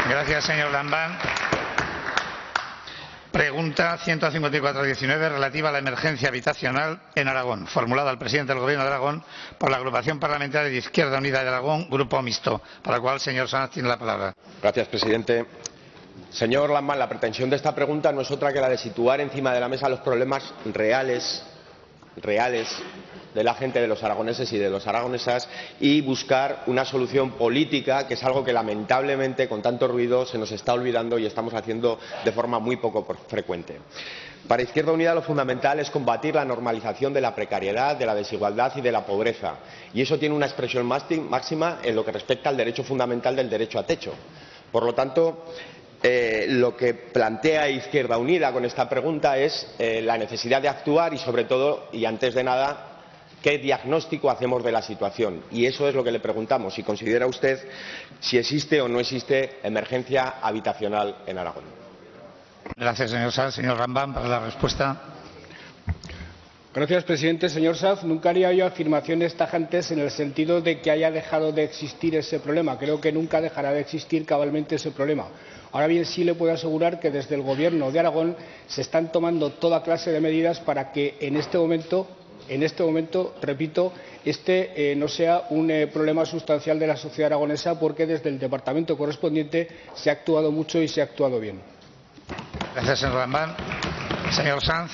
Gracias, señor Lambán. Pregunta 154-19 relativa a la emergencia habitacional en Aragón, formulada al presidente del Gobierno de Aragón por la Agrupación Parlamentaria de Izquierda Unida de Aragón, Grupo Mixto, para la cual el señor Sanz tiene la palabra. Gracias, presidente. Señor Lambán, la pretensión de esta pregunta no es otra que la de situar encima de la mesa los problemas reales de la gente, de los aragoneses y de las aragonesas, y buscar una solución política, que es algo que lamentablemente con tanto ruido se nos está olvidando y estamos haciendo de forma muy poco frecuente. Para Izquierda Unida lo fundamental es combatir la normalización de la precariedad, de la desigualdad y de la pobreza, y eso tiene una expresión máxima en lo que respecta al derecho fundamental del derecho a techo. Por lo tanto, lo que plantea Izquierda Unida con esta pregunta es la necesidad de actuar y, sobre todo, y antes de nada, qué diagnóstico hacemos de la situación. Y eso es lo que le preguntamos, si considera usted si existe o no existe emergencia habitacional en Aragón. Gracias, señor Sanz. Señor Lambán, para la respuesta. Gracias, presidente. Señor Sanz, nunca haría yo afirmaciones tajantes en el sentido de que haya dejado de existir ese problema. Creo que nunca dejará de existir cabalmente ese problema. Ahora bien, sí le puedo asegurar que desde el Gobierno de Aragón se están tomando toda clase de medidas para que en este momento, repito, no sea un problema sustancial de la sociedad aragonesa, porque desde el departamento correspondiente se ha actuado mucho y se ha actuado bien. Gracias, señor Lambán. Señor Sanz.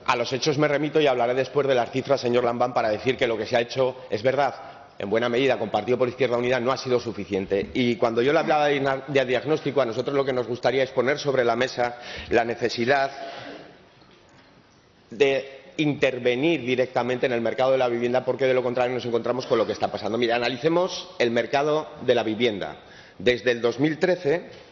A los hechos me remito y hablaré después de las cifras, señor Lambán, para decir que lo que se ha hecho es verdad. En buena medida, compartido por Izquierda Unida, no ha sido suficiente. Y cuando yo le hablaba de diagnóstico, a nosotros lo que nos gustaría es poner sobre la mesa la necesidad de intervenir directamente en el mercado de la vivienda, porque de lo contrario nos encontramos con lo que está pasando. Mire, analicemos el mercado de la vivienda. Desde el 2013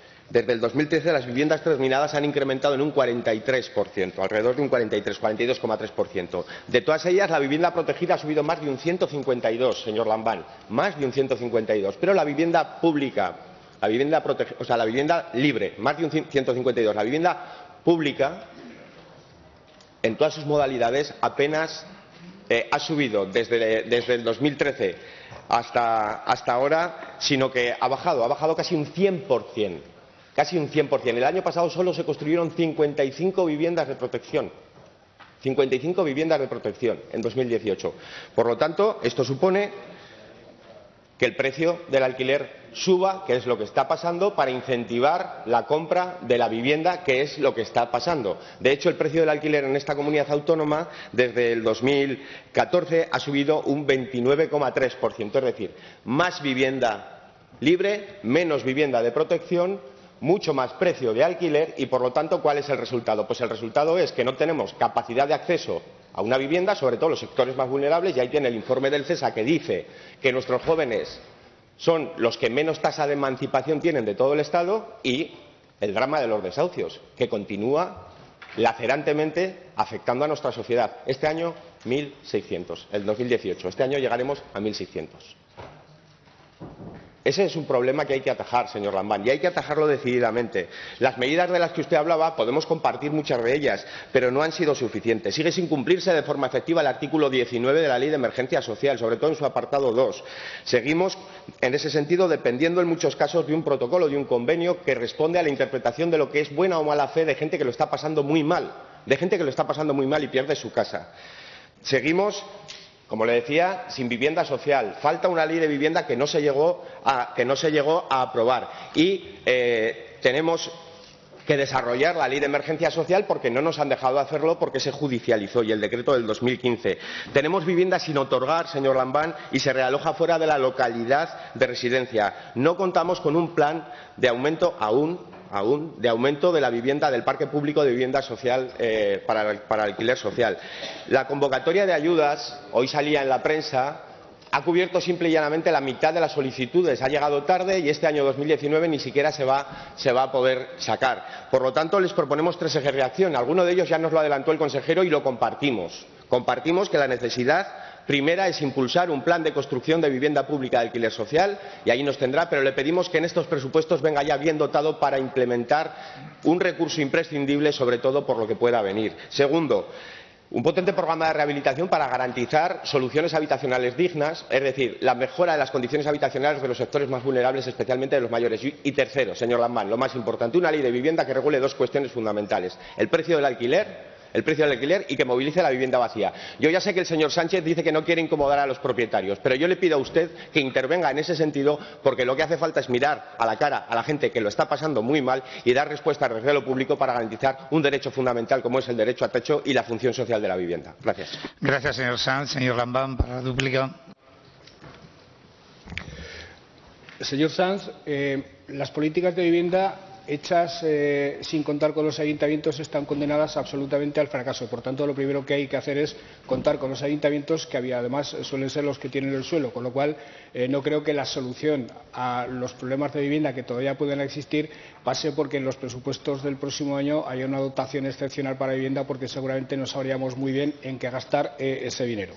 las viviendas terminadas han incrementado en un 43%, alrededor de un 42,3%. De todas ellas, la vivienda protegida ha subido más de un 152, señor Lambán, más de un 152. Pero la vivienda pública, la vivienda libre, más de un 152. La vivienda pública, en todas sus modalidades, apenas ha subido desde el 2013 hasta ahora, sino que ha bajado casi un 100%. Casi un 100%. El año pasado solo se construyeron 55 viviendas de protección. 55 viviendas de protección en 2018. Por lo tanto, esto supone que el precio del alquiler suba, que es lo que está pasando, para incentivar la compra de la vivienda, que es lo que está pasando. De hecho, el precio del alquiler en esta comunidad autónoma desde el 2014 ha subido un 29,3%. Es decir, más vivienda libre, menos vivienda de protección, mucho más precio de alquiler y, por lo tanto, ¿cuál es el resultado? Pues el resultado es que no tenemos capacidad de acceso a una vivienda, sobre todo los sectores más vulnerables, y ahí tiene el informe del CESA que dice que nuestros jóvenes son los que menos tasa de emancipación tienen de todo el Estado, y el drama de los desahucios, que continúa lacerantemente afectando a nuestra sociedad. Este año 1.600, el 2018. Este año llegaremos a 1.600. Ese es un problema que hay que atajar, señor Lambán, y hay que atajarlo decididamente. Las medidas de las que usted hablaba podemos compartir muchas de ellas, pero no han sido suficientes. Sigue sin cumplirse de forma efectiva el artículo 19 de la Ley de Emergencia Social, sobre todo en su apartado 2. Seguimos, en ese sentido, dependiendo en muchos casos de un protocolo, de un convenio que responde a la interpretación de lo que es buena o mala fe de gente que lo está pasando muy mal, y pierde su casa. Seguimos, como le decía, sin vivienda social. Falta una ley de vivienda que no se llegó a aprobar. Y tenemos que desarrollar la ley de emergencia social porque no nos han dejado hacerlo, porque se judicializó, y el decreto del 2015. Tenemos viviendas sin otorgar, señor Lambán, y se realoja fuera de la localidad de residencia. No contamos con un plan de aumento de aumento de la vivienda, del parque público de vivienda social para alquiler social. La convocatoria de ayudas, hoy salía en la prensa, ha cubierto simple y llanamente la mitad de las solicitudes. Ha llegado tarde y este año 2019 ni siquiera se va a poder sacar. Por lo tanto, les proponemos 3 ejes de acción. Alguno de ellos ya nos lo adelantó el consejero y lo compartimos. Compartimos que la necesidad primera es impulsar un plan de construcción de vivienda pública de alquiler social, y ahí nos tendrá, pero le pedimos que en estos presupuestos venga ya bien dotado para implementar un recurso imprescindible, sobre todo por lo que pueda venir. Segundo, Un potente programa de rehabilitación para garantizar soluciones habitacionales dignas, es decir, la mejora de las condiciones habitacionales de los sectores más vulnerables, especialmente de los mayores. Y tercero, señor Lamban, lo más importante, una ley de vivienda que regule dos cuestiones fundamentales: el precio del alquiler y que movilice la vivienda vacía. Yo ya sé que el señor Sánchez dice que no quiere incomodar a los propietarios, pero yo le pido a usted que intervenga en ese sentido, porque lo que hace falta es mirar a la cara a la gente que lo está pasando muy mal y dar respuesta desde lo público para garantizar un derecho fundamental como es el derecho a techo y la función social de la vivienda. Gracias. Gracias, señor Sanz. Señor Lamban, para la dúplica. Señor Sanz, las políticas de vivienda hechas sin contar con los ayuntamientos están condenadas absolutamente al fracaso. Por tanto, lo primero que hay que hacer es contar con los ayuntamientos, que además suelen ser los que tienen el suelo, con lo cual no creo que la solución a los problemas de vivienda que todavía pueden existir pase porque en los presupuestos del próximo año haya una dotación excepcional para vivienda, porque seguramente no sabríamos muy bien en qué gastar ese dinero.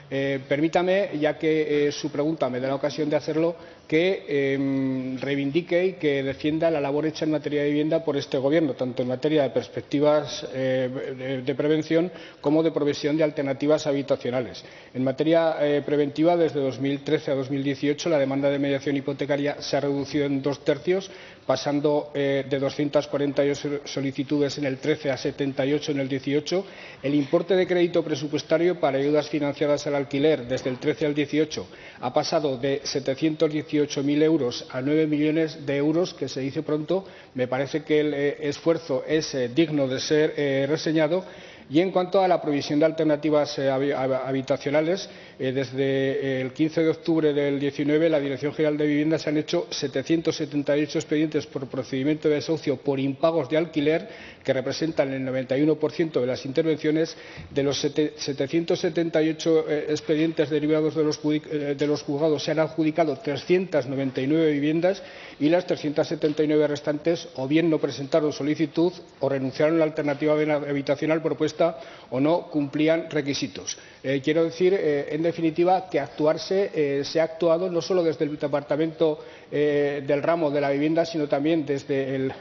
Permítame, ya que su pregunta me da la ocasión de hacerlo, que reivindique y que defienda la labor hecha en materia de vivienda por este Gobierno, tanto en materia de perspectivas de prevención como de provisión de alternativas habitacionales. En materia preventiva, desde 2013 a 2018, la demanda de mediación hipotecaria se ha reducido en 2/3, pasando de 248 solicitudes en el 13 a 78 en el 18. El importe de crédito presupuestario para ayudas financiadas al alquiler desde el 13 al 18 ha pasado de 718.000 euros a 9 millones de euros, que se dice pronto. Me parece que el esfuerzo es digno de ser reseñado. Y en cuanto a la provisión de alternativas habitacionales, desde el 15 de octubre del 19, la Dirección General de Vivienda se han hecho 778 expedientes por procedimiento de desahucio por impagos de alquiler, que representan el 91% de las intervenciones. De los 778 expedientes derivados de los juzgados se han adjudicado 399 viviendas, y las 379 restantes o bien no presentaron solicitud o renunciaron a la alternativa habitacional propuesta o no cumplían requisitos. Quiero decir, en definitiva, que se ha actuado no solo desde el Departamento del ramo de la vivienda, sino también desde el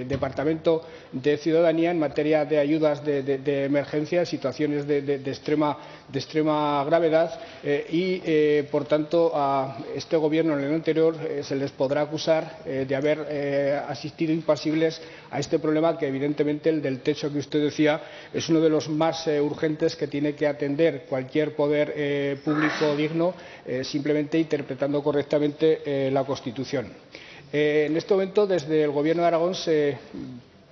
Departamento de Ciudadanía en materia de ayudas de emergencia, situaciones de extrema gravedad, y, por tanto, a este Gobierno en el anterior se les podrá acusar de haber asistido impasibles a este problema, que evidentemente el del techo que usted decía es uno de los más urgentes que tiene que atender cualquier poder público digno, simplemente interpretando correctamente la Constitución. En este momento, desde el Gobierno de Aragón se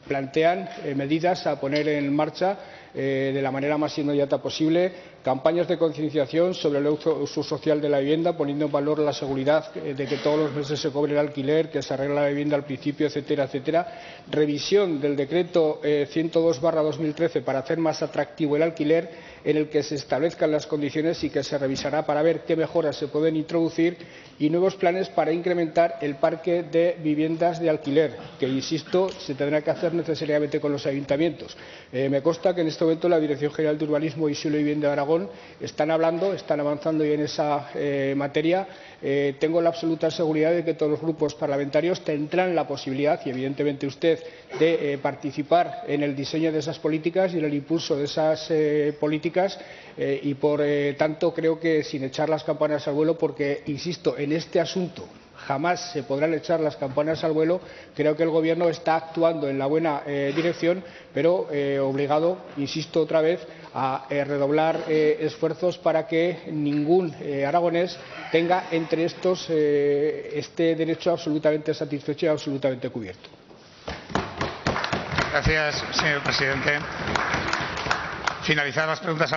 plantean medidas a poner en marcha de la manera más inmediata posible: campañas de concienciación sobre el uso social de la vivienda, poniendo en valor la seguridad de que todos los meses se cobre el alquiler, que se arregla la vivienda al principio, etcétera, etcétera; revisión del decreto 102/2013 para hacer más atractivo el alquiler, en el que se establezcan las condiciones y que se revisará para ver qué mejoras se pueden introducir; y nuevos planes para incrementar el parque de viviendas de alquiler, que, insisto, se tendrá que hacer necesariamente con los ayuntamientos. Me consta que en este momento la Dirección General de Urbanismo y Suelo y Vivienda de Aragón están avanzando en esa materia. Tengo la absoluta seguridad de que todos los grupos parlamentarios tendrán la posibilidad, y evidentemente usted, de participar en el diseño de esas políticas y en el impulso de esas políticas, y por tanto creo que, sin echar las campanas al vuelo, porque, insisto, en este asunto jamás se podrán echar las campanas al vuelo, creo que el Gobierno está actuando en la buena dirección, pero obligado, insisto otra vez, a redoblar esfuerzos para que ningún aragonés tenga entre estos este derecho absolutamente satisfecho y absolutamente cubierto. Gracias, señor presidente. Finalizadas las preguntas al